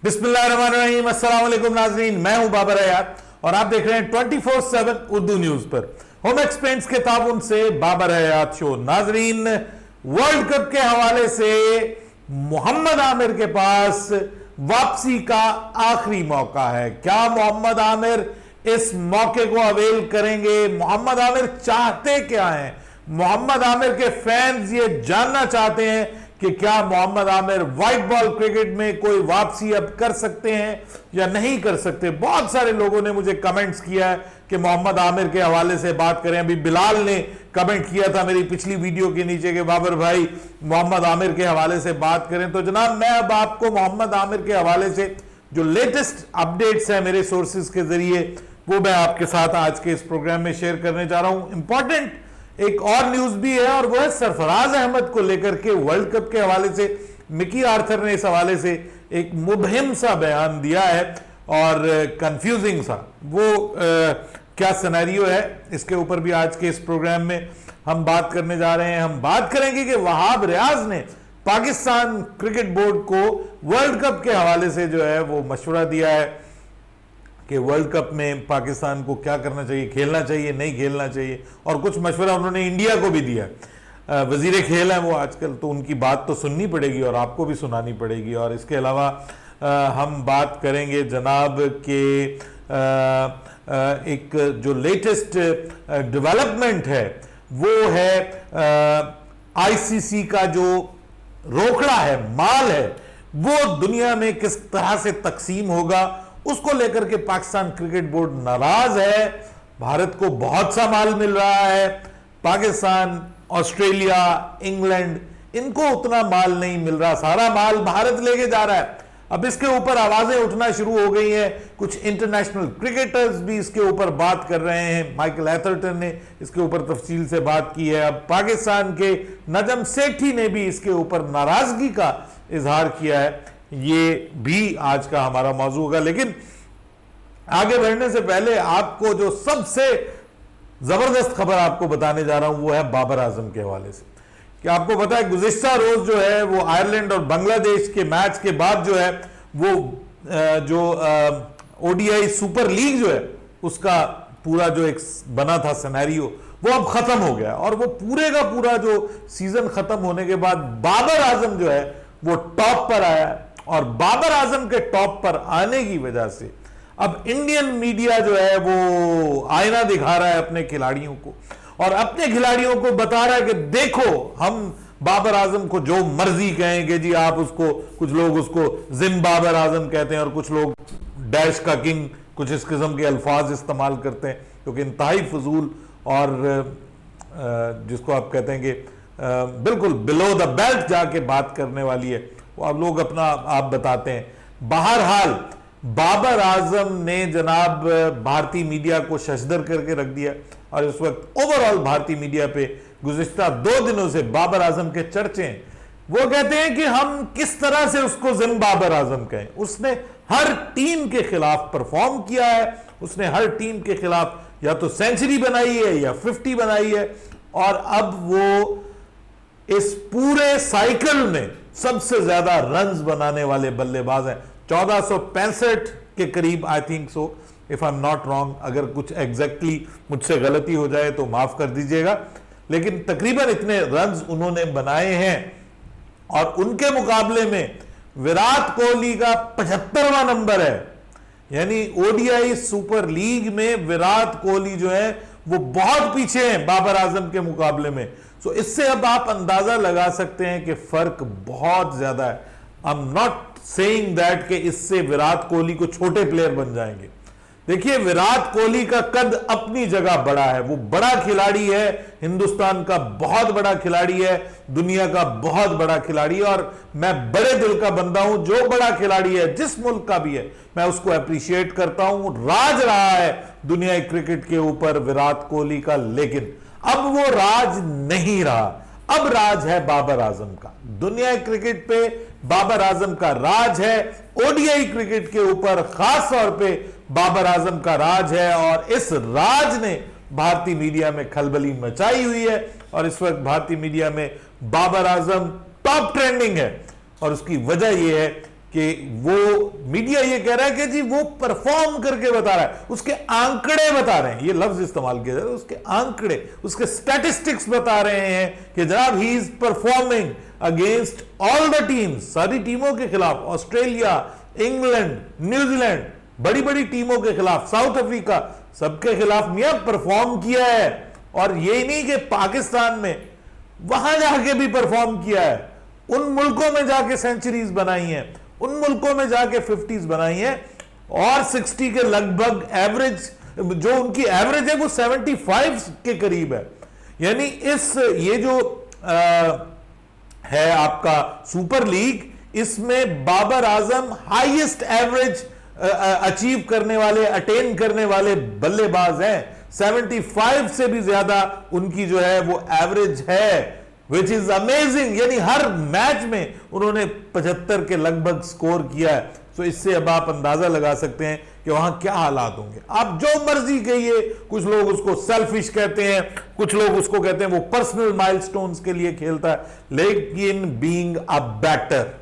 बिस्मिल्लाहिर्रहमानिर्रहीम, अस्सलाम वालेकुम नाज़रीन, मैं हूं बाबर हयात और आप देख रहे हैं 24/7 उर्दू न्यूज पर होम एक्सपेंस के ताबुन से बाबर हयात शो। नाज़रीन, वर्ल्ड कप के हवाले से मोहम्मद आमिर के पास वापसी का आखिरी मौका है। क्या मोहम्मद आमिर इस मौके को अवेल करेंगे? मोहम्मद आमिर चाहते क्या हैं? मोहम्मद आमिर के फैंस ये जानना चाहते हैं कि क्या Mohammad Amir white ball cricket में कोई वापसी अब कर सकते हैं या नहीं कर सकते। बहुत सारे लोगों ने मुझे कमेंट्स किया है कि मोहम्मद आमिर के हवाले से बात करें। अभी बिलाल ने कमेंट किया था मेरी पिछली वीडियो के नीचे कि बाबर भाई मोहम्मद आमिर के हवाले से बात करें। तो जनाब, मैं अब आपको मोहम्मद आमिर के हवाले से जो लेटेस्ट अपडेट्स हैं मेरे सोर्सेज के जरिए, वो मैं आपके साथ आज के इस प्रोग्राम में शेयर करने जा रहा हूं। इंपॉर्टेंट एक और न्यूज भी है और वह है सरफराज अहमद को लेकर के। वर्ल्ड कप के हवाले से मिकी आर्थर ने इस हवाले से एक मुबहिम सा बयान दिया है और कंफ्यूजिंग सा। वो क्या सिनेरियो है, इसके ऊपर भी आज के इस प्रोग्राम में हम बात करने जा रहे हैं। हम बात करेंगे कि वहाब रियाज ने पाकिस्तान क्रिकेट बोर्ड को वर्ल्ड कप के हवाले से जो है वो मशवरा दिया है कि वर्ल्ड कप में पाकिस्तान को क्या करना चाहिए, खेलना चाहिए, नहीं खेलना चाहिए। और कुछ मशवरा उन्होंने इंडिया को भी दिया। वजीर खेल है वो आजकल, तो उनकी बात तो सुननी पड़ेगी और आपको भी सुनानी पड़ेगी। और इसके अलावा हम बात करेंगे जनाब के एक जो लेटेस्ट डेवलपमेंट है वो है आईसीसी का जो रोकड़ा है, माल है, वो दुनिया में किस तरह से तकसीम होगा, उसको लेकर के पाकिस्तान क्रिकेट बोर्ड नाराज है। भारत को बहुत सा माल मिल रहा है, पाकिस्तान, ऑस्ट्रेलिया, इंग्लैंड, इनको उतना माल नहीं मिल रहा, सारा माल भारत लेके जा रहा है। अब इसके ऊपर आवाजें उठना शुरू हो गई हैं। कुछ इंटरनेशनल क्रिकेटर्स भी इसके ऊपर बात कर रहे हैं। माइकल एथरटन ने इसके ऊपर तफसील से बात की है। अब पाकिस्तान के नजम सेठी ने भी इसके ऊपर नाराजगी का इजहार किया है। ये भी आज का हमारा मौजू होगा। लेकिन आगे बढ़ने से पहले आपको जो सबसे जबरदस्त खबर आपको बताने जा रहा हूं वो है बाबर आजम के हवाले से। कि आपको पता है गुज़िश्ता रोज जो है वो आयरलैंड और बांग्लादेश के मैच के बाद जो है वो जो ओडीआई सुपर लीग जो है उसका पूरा जो एक बना था सिनेरियो वो अब खत्म हो गया। और वो पूरे का पूरा जो सीजन खत्म होने के बाद बाबर आजम जो है वो टॉप पर आया। और बाबर आजम के टॉप पर आने की वजह से अब इंडियन मीडिया जो है वो आईना दिखा रहा है अपने खिलाड़ियों को और अपने खिलाड़ियों को बता रहा है कि देखो, हम बाबर आजम को जो मर्जी कहेंगे जी, आप उसको, कुछ लोग उसको जिम बाबर आजम कहते हैं और कुछ लोग डैश का किंग, कुछ इस किस्म के अल्फाज इस्तेमाल करते हैं क्योंकि इंतहाई फजूल और जिसको आप कहते हैं कि बिल्कुल बिलो द बेल्ट जाके बात करने वाली है, वो आप लोग अपना आप बताते हैं। बहरहाल बाबर आजम ने जनाब भारतीय मीडिया को शशदर करके रख दिया और इस वक्त ओवरऑल भारतीय मीडिया पे गुज़िश्ता 2 दिनों से बाबर आजम के चर्चे हैं। वो कहते हैं कि हम किस तरह से उसको जिम बाबर आजम कहें। उसने हर टीम के खिलाफ परफॉर्म किया है, उसने हर टीम के खिलाफ या तो सेंचुरी बनाई है या 50 बनाई है और अब वो इस पूरे साइकिल में सबसे ज्यादा रन्स बनाने वाले बल्लेबाज हैं। 1465 के करीब, I think so, if I am not wrong. अगर कुछ एग्जैक्टली मुझसे गलती हो जाए तो माफ कर दीजिएगा, लेकिन तकरीबन इतने रन्स उन्होंने बनाए हैं। और उनके मुकाबले में विराट कोहली का 75वां नंबर है। यानी ओडीआई सुपर लीग में विराट कोहली जो है वो बहुत पीछे हैं बाबर आजम के मुकाबले में। सो इससे अब आप अंदाजा लगा सकते हैं कि फर्क बहुत ज्यादा है। I am not saying that कि इससे विराट कोहली को छोटे प्लेयर बन जाएंगे। देखिए, विराट कोहली का कद अपनी जगह बड़ा है, वो बड़ा खिलाड़ी है, हिंदुस्तान का बहुत बड़ा खिलाड़ी है, दुनिया का बहुत बड़ा खिलाड़ी है। और मैं बड़े दिल का बंदा हूं, जो बड़ा खिलाड़ी है जिस मुल्क का भी है मैं उसको अप्रिशिएट करता हूं। राज रहा है दुनिया क्रिकेट के ऊपर विराट कोहली का, लेकिन अब वो राज नहीं रहा। अब राज है बाबर आजम का। दुनिया क्रिकेट पे बाबर आजम का राज है, ओडीआई क्रिकेट के ऊपर खास तौर पे बाबर आजम का राज है। और इस राज ने भारतीय मीडिया में खलबली मचाई हुई है और इस वक्त भारतीय मीडिया में बाबर आजम टॉप ट्रेंडिंग है। और उसकी वजह यह है कि वो मीडिया ये कह रहा है कि जी वो परफॉर्म करके बता रहा है, उसके आंकड़े बता रहे हैं, ये लफ्ज इस्तेमाल किया जाए, उसके आंकड़े, उसके स्टैटिस्टिक्स बता रहे हैं कि जनाब he is performing against all the teams, सारी टीमों के खिलाफ, ऑस्ट्रेलिया, इंग्लैंड, न्यूजीलैंड, बड़ी बड़ी टीमों के खिलाफ, साउथ अफ्रीका, सबके खिलाफ मियां परफॉर्म किया है। और ये नहीं कि पाकिस्तान में, वहां जाके भी परफॉर्म किया है, उन मुल्कों में जाके सेंचुरीज बनाई हैं, उन मुल्कों में जाके 50s बनाई हैं, और 60 के लगभग एवरेज, जो उनकी एवरेज है वो 75 के करीब है। यानी ये जो है आपका सुपर लीग, इसमें Babar Azam highest average achieve करने वाले, अटेन करने वाले बल्लेबाज हैं। 75 से भी ज्यादा उनकी जो है वो एवरेज है, विच इज अमेजिंग। यानी हर मैच में उन्होंने 75 के लगभग स्कोर किया है। तो इससे अब आप अंदाजा लगा सकते हैं कि वहां क्या हालात होंगे। आप जो मर्जी कहिए, कुछ लोग उसको सेल्फिश कहते हैं, कुछ लोग उसको कहते हैं वो पर्सनल माइलस्टोन्स के लिए खेलता है, लेकिन बीइंग अ बैटर,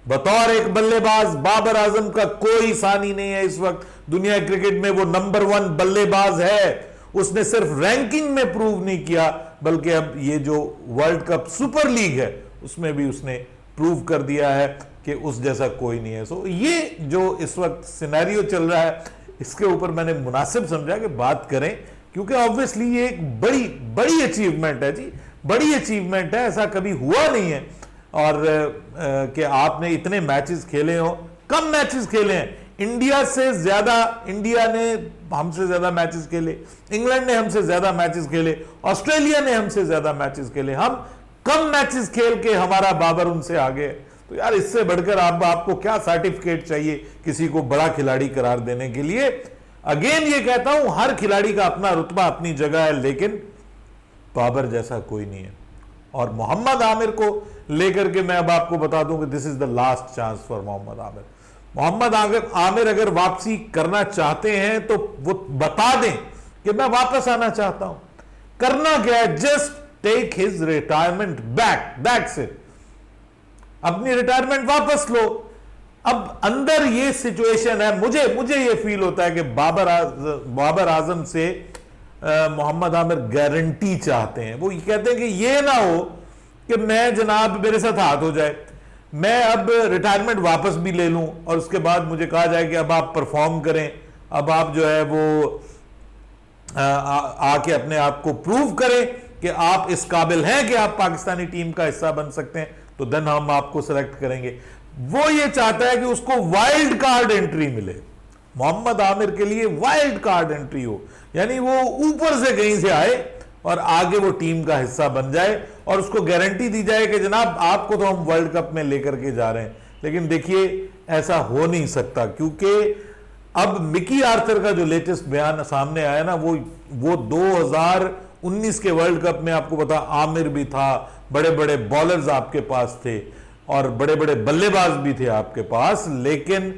बतौर एक बल्लेबाज, बाबर आजम का कोई सानी नहीं है इस वक्त दुनिया क्रिकेट में। वो नंबर 1 बल्लेबाज है। उसने सिर्फ रैंकिंग में प्रूव नहीं किया, बल्कि अब ये जो वर्ल्ड कप सुपर लीग है उसमें भी उसने प्रूव कर दिया है कि उस जैसा कोई नहीं है। सो ये जो इस वक्त सिनेरियो चल रहा है, इसके ऊपर मैंने मुनासिब समझा कि बात करें, क्योंकि ऑब्वियसली ये एक बड़ी बड़ी अचीवमेंट है जी, बड़ी अचीवमेंट है। ऐसा कभी हुआ नहीं है, और कि आपने इतने मैचेस खेले हो, कम मैचेस खेले हैं। इंडिया ने हमसे ज्यादा मैचेस खेले, इंग्लैंड ने हमसे ज्यादा मैचेस खेले, ऑस्ट्रेलिया ने हमसे ज्यादा मैचेस खेले, हम कम मैचेस खेल के हमारा बाबर उनसे आगे है। तो यार इससे बढ़कर आपको क्या सर्टिफिकेट चाहिए किसी को बड़ा खिलाड़ी करार देने के लिए। अगेन ये कहता हूं, हर खिलाड़ी का अपना रुतबा, अपनी जगह है, लेकिन बाबर जैसा कोई नहीं है। और मोहम्मद आमिर को लेकर के मैं अब आपको बता दूं कि this is the last chance for Mohammad Amir. Mohammad Amir अगर वापसी करना चाहते हैं तो वो बता दें कि मैं वापस आना चाहता हूं। करना क्या है, just take his retirement back, that's it. अपनी रिटायरमेंट वापस लो। अब अंदर ये सिचुएशन है, मुझे ये फील होता है कि बाबर आजम से मोहम्मद आमिर गारंटी चाहते हैं। वो कहते हैं कि ये ना हो कि मैं, जनाब मेरे साथ हाथ हो जाए, मैं अब रिटायरमेंट वापस भी ले लूं और उसके बाद मुझे कहा जाए कि अब आप परफॉर्म करें, अब आप जो है वो आके अपने आप को प्रूव करें कि आप इस काबिल हैं कि आप पाकिस्तानी टीम का हिस्सा बन सकते हैं, तो देन हम आपको सेलेक्ट करेंगे। वो ये चाहता है कि उसको वाइल्ड कार्ड एंट्री मिले, मोहम्मद आमिर के लिए वाइल्ड कार्ड एंट्री हो, यानी वो ऊपर से कहीं से आए और आगे वो टीम का हिस्सा बन जाए और उसको गारंटी दी जाए कि जनाब आपको तो हम वर्ल्ड कप में लेकर के जा रहे हैं। लेकिन देखिए ऐसा हो नहीं सकता, क्योंकि अब मिकी आर्थर का जो लेटेस्ट बयान सामने आया ना, वो 2019 के वर्ल्ड कप में आपको पता आमिर भी था, बड़े बड़े बॉलर्स आपके पास थे और बड़े बड़े बल्लेबाज भी थे आपके पास, लेकिन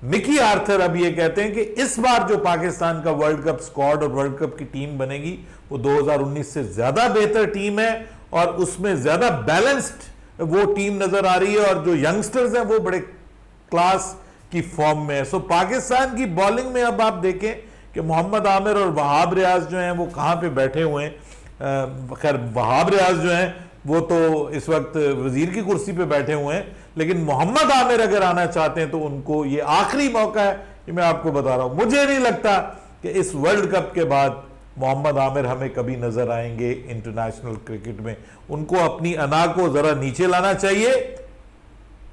मिकी आर्थर अब ये कहते हैं कि इस बार जो पाकिस्तान का वर्ल्ड कप स्क्वाड और वर्ल्ड कप की टीम बनेगी वो 2019 से ज्यादा बेहतर टीम है और उसमें ज्यादा बैलेंस्ड वो टीम नजर आ रही है और जो यंगस्टर्स हैं वो बड़े क्लास की फॉर्म में है। सो पाकिस्तान की बॉलिंग में अब आप देखें कि मोहम्मद आमिर और वहाब रियाज जो हैं वो कहां पे बैठे हुए हैं। खैर वहाब रियाज जो हैं वो तो इस वक्त वजीर की कुर्सी पे बैठे हुए हैं, लेकिन मोहम्मद आमिर अगर आना चाहते हैं तो उनको ये आखिरी मौका है। कि मैं आपको बता रहा हूं, मुझे नहीं लगता कि इस वर्ल्ड कप के बाद मोहम्मद आमिर हमें कभी नजर आएंगे इंटरनेशनल क्रिकेट में। उनको अपनी अना को जरा नीचे लाना चाहिए।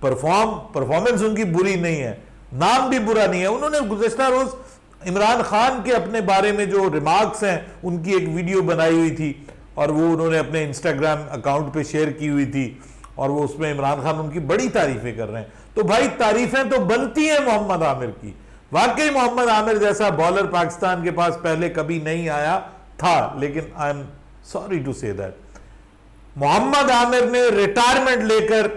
परफॉर्मेंस उनकी बुरी नहीं है, नाम भी बुरा नहीं है। उन्होंने गुज़िश्ता रोज इमरान खान के अपने बारे में जो रिमार्क्स हैं उनकी एक वीडियो बनाई हुई थी और वो उन्होंने अपने इंस्टाग्राम अकाउंट पे शेयर की हुई थी और वो उसमें इमरान खान उनकी बड़ी तारीफें कर रहे हैं। तो भाई तारीफें तो बनती हैं मोहम्मद आमिर की। वाकई मोहम्मद आमिर जैसा बॉलर पाकिस्तान के पास पहले कभी नहीं आया था, लेकिन I am sorry to say that Mohammad Aamir ने रिटायरमेंट लेकर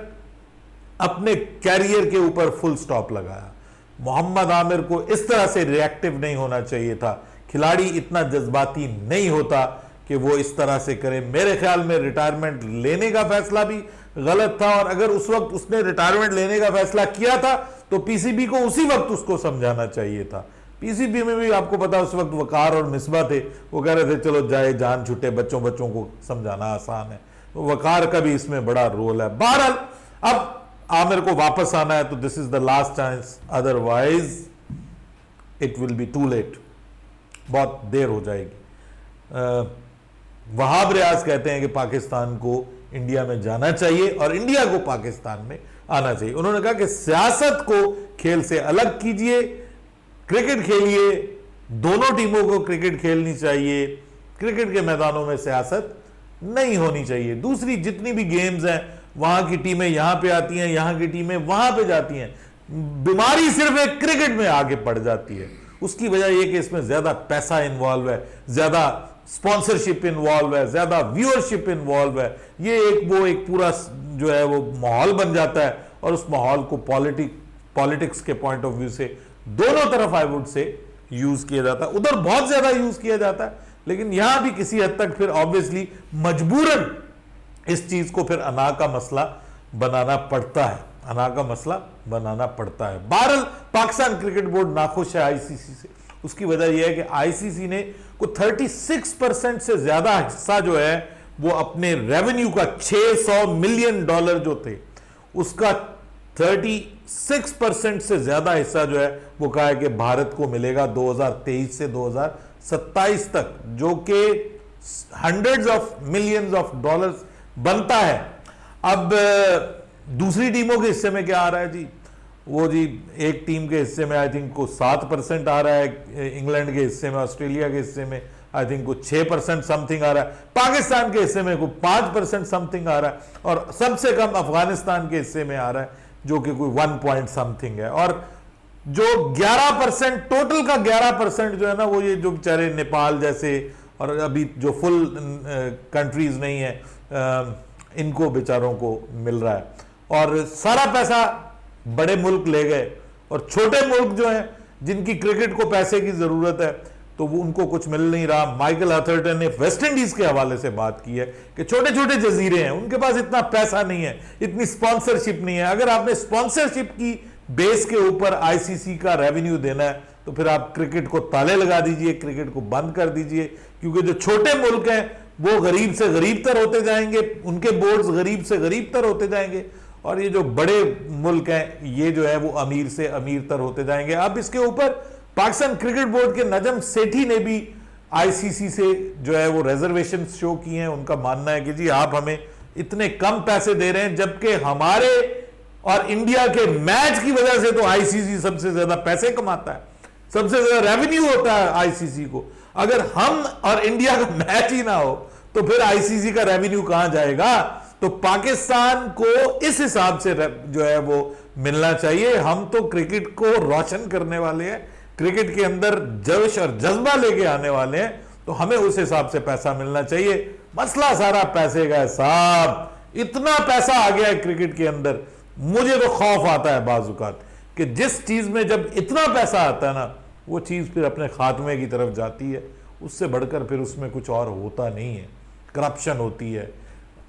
अपने कैरियर के ऊपर फुल स्टॉप लगाया। मोहम्मद आमिर को इस तरह से रिएक्टिव नहीं होना चाहिए था। खिलाड़ी इतना जज्बाती नहीं होता कि वो इस तरह से करे। मेरे ख्याल में रिटायरमेंट लेने का फैसला भी गलत था, और अगर उस वक्त उसने रिटायरमेंट लेने का फैसला किया था तो पीसीबी को उसी वक्त उसको समझाना चाहिए था। पीसीबी में भी आपको पता उस वक्त वकार और मिसबा थे, वो कह रहे थे चलो जाए जान छुटे, बच्चों को समझाना आसान है। तो वकार का भी इसमें बड़ा रोल है। बहरहाल अब आमिर को वापस आना है तो this is the last chance, otherwise it will be too late, बहुत देर हो जाएगी। वहाब रियाज कहते हैं कि पाकिस्तान को इंडिया में जाना चाहिए और इंडिया को पाकिस्तान में आना चाहिए। उन्होंने कहा कि सियासत को खेल से अलग कीजिए, क्रिकेट खेलिए, दोनों टीमों को क्रिकेट खेलनी चाहिए, क्रिकेट के मैदानों में सियासत नहीं होनी चाहिए। दूसरी जितनी भी गेम्स हैं, वहां की टीमें यहां पे आती हैं, यहां की टीमें वहां पे जाती हैं, बीमारी सिर्फ एक क्रिकेट में आगे पड़ जाती है। उसकी वजह यह कि इसमें ज्यादा पैसा इन्वॉल्व है, ज्यादा स्पॉन्सरशिप इन्वॉल्व है, ज्यादा व्यूअरशिप इन्वॉल्व है। ये एक पूरा जो है वो माहौल बन जाता है, और उस माहौल को पॉलिटिक्स के पॉइंट ऑफ व्यू से दोनों तरफ आई वुड से यूज किया जाता है। उधर बहुत ज्यादा यूज किया जाता है, लेकिन यहां भी किसी हद तक फिर ऑब्वियसली मजबूरन इस चीज को फिर अना का मसला बनाना पड़ता है, अना का मसला बनाना पड़ता है। बहरहाल पाकिस्तान क्रिकेट बोर्ड नाखुश है आईसीसी से। उसकी वजह यह है कि आईसीसी ने को 36% से ज्यादा हिस्सा जो है वो अपने रेवेन्यू का $600 मिलियन जो थे उसका 36% से ज्यादा हिस्सा जो है वो कहा है कि भारत को मिलेगा 2023 से 2027 तक, जो कि hundreds of millions of dollars बनता है। अब दूसरी टीमों के हिस्से में क्या आ रहा है जी? वो जी एक टीम के हिस्से में आई थिंक को 7% आ रहा है, इंग्लैंड के हिस्से में, ऑस्ट्रेलिया के हिस्से में आई थिंक को 6% समथिंग आ रहा है, पाकिस्तान के हिस्से में को 5% समथिंग आ रहा है, और सबसे कम अफगानिस्तान के हिस्से में आ रहा है जो कि कोई 1 पॉइंट समथिंग है। और जो 11% टोटल का 11% जो है ना, वो ये जो बेचारे नेपाल जैसे और अभी जो फुल कंट्रीज नहीं है, इनको बेचारों को मिल रहा है। और सारा पैसा बड़े मुल्क ले गए, और छोटे मुल्क जो हैं जिनकी क्रिकेट को पैसे की जरूरत है तो वो उनको कुछ मिल नहीं रहा। माइकल अथर्टन ने वेस्ट इंडीज के हवाले से बात की है कि छोटे छोटे जजीरे हैं, उनके पास इतना पैसा नहीं है, इतनी स्पॉन्सरशिप नहीं है। अगर आपने स्पॉन्सरशिप की बेस के ऊपर आईसीसी का रेवेन्यू देना है तो फिर आप क्रिकेट को ताले लगा दीजिए, क्रिकेट को बंद कर दीजिए, क्योंकि जो छोटे मुल्क हैं वो गरीब से गरीब तर होते जाएंगे, उनके बोर्ड्स गरीब से गरीब तर होते जाएंगे, और ये जो बड़े मुल्क हैं ये जो है वो अमीर से अमीर तर होते जाएंगे। अब इसके ऊपर पाकिस्तान क्रिकेट बोर्ड के नजम सेठी ने भी आईसीसी से जो है वो रिजर्वेशन शो किए हैं। उनका मानना है कि जी आप हमें इतने कम पैसे दे रहे हैं, जबकि हमारे और इंडिया के मैच की वजह से तो आईसीसी सबसे ज्यादा पैसे कमाता है, सबसे ज्यादा रेवेन्यू होता है आईसीसी को। अगर हम और इंडिया का मैच ही ना हो तो फिर आईसीसी का रेवेन्यू कहां जाएगा? तो पाकिस्तान को इस हिसाब से जो है वो मिलना चाहिए। हम तो क्रिकेट को रोशन करने वाले हैं, क्रिकेट के अंदर जोश और जज्बा लेके आने वाले हैं, तो हमें उस हिसाब से पैसा मिलना चाहिए। मसला सारा पैसे का है साहब, इतना पैसा आ गया है क्रिकेट के अंदर, मुझे तो खौफ आता है बाजुकात कि जिस चीज में जब इतना पैसा आता है ना, वो चीज फिर अपने खात्मे की तरफ जाती है। उससे बढ़कर फिर उसमें कुछ और होता नहीं है, करप्शन होती है,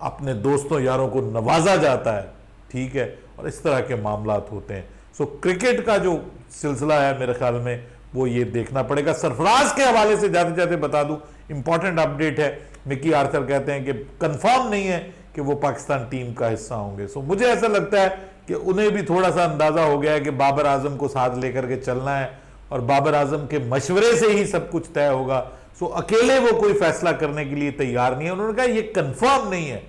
अपने दोस्तों यारों को नवाजा जाता है, ठीक है, और इस तरह के मामलात होते हैं। सो क्रिकेट का जो सिलसिला है मेरे ख्याल में वो ये देखना पड़ेगा। सरफराज के हवाले से जाते जाते बता दूं, इंपॉर्टेंट अपडेट है, मिकी आर्थर कहते हैं कि कंफर्म नहीं है कि वो पाकिस्तान टीम का हिस्सा होंगे। सो मुझे ऐसा लगता है कि उन्हें भी थोड़ा सा अंदाजा हो गया है कि बाबर आजम को साथ लेकर के चलना है, और बाबर आजम के मशवरे से ही सब कुछ तय होगा। सो अकेले वो कोई फैसला करने के लिए तैयार नहीं है। उन्होंने कहा ये कंफर्म नहीं है,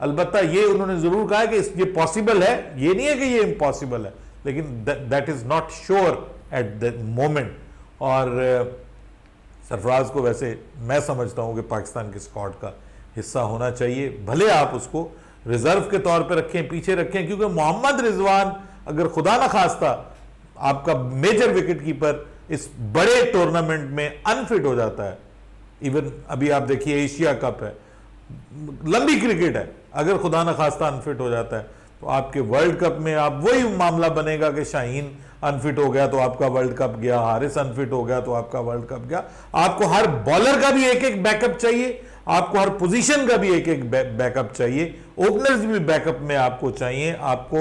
अलबत्ता ये उन्होंने जरूर कहा कि ये पॉसिबल है, ये नहीं है कि ये इम्पॉसिबल है, लेकिन that is not sure at the moment. और सरफराज को वैसे मैं समझता हूं कि पाकिस्तान के स्क्वाड का हिस्सा होना चाहिए, भले आप उसको रिजर्व के तौर पे रखें, पीछे रखें, क्योंकि मोहम्मद रिजवान अगर खुदा ना खास्ता आपका मेजर विकेट कीपर इस बड़े टूर्नामेंट में अनफिट हो जाता है, इवन अभी आप देखिए एशिया कप है, लंबी क्रिकेट है, अगर खुदा न खास्ता अनफिट हो जाता है तो आपके वर्ल्ड कप में आप वही मामला बनेगा कि शाहीन अनफिट हो गया तो आपका वर्ल्ड कप गया, हारिस अनफिट हो गया तो आपका वर्ल्ड कप गया। आपको हर बॉलर का भी एक एक बैकअप चाहिए, आपको हर पोजीशन का भी एक एक बैकअप चाहिए, ओपनर्स भी बैकअप में आपको चाहिए, आपको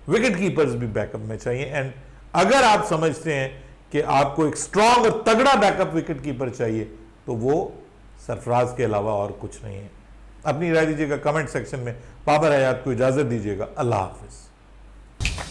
विकेट कीपर्स भी बैकअप में चाहिए। एंड अगर आप समझते हैं कि आपको एक स्ट्रांग और तगड़ा बैकअप विकेट कीपर चाहिए तो वो सरफराज के अलावा और कुछ नहीं है। अपनी राय दीजिएगा कमेंट सेक्शन में। बाबर हयात को इजाजत दीजिएगा। अल्लाह हाफिज।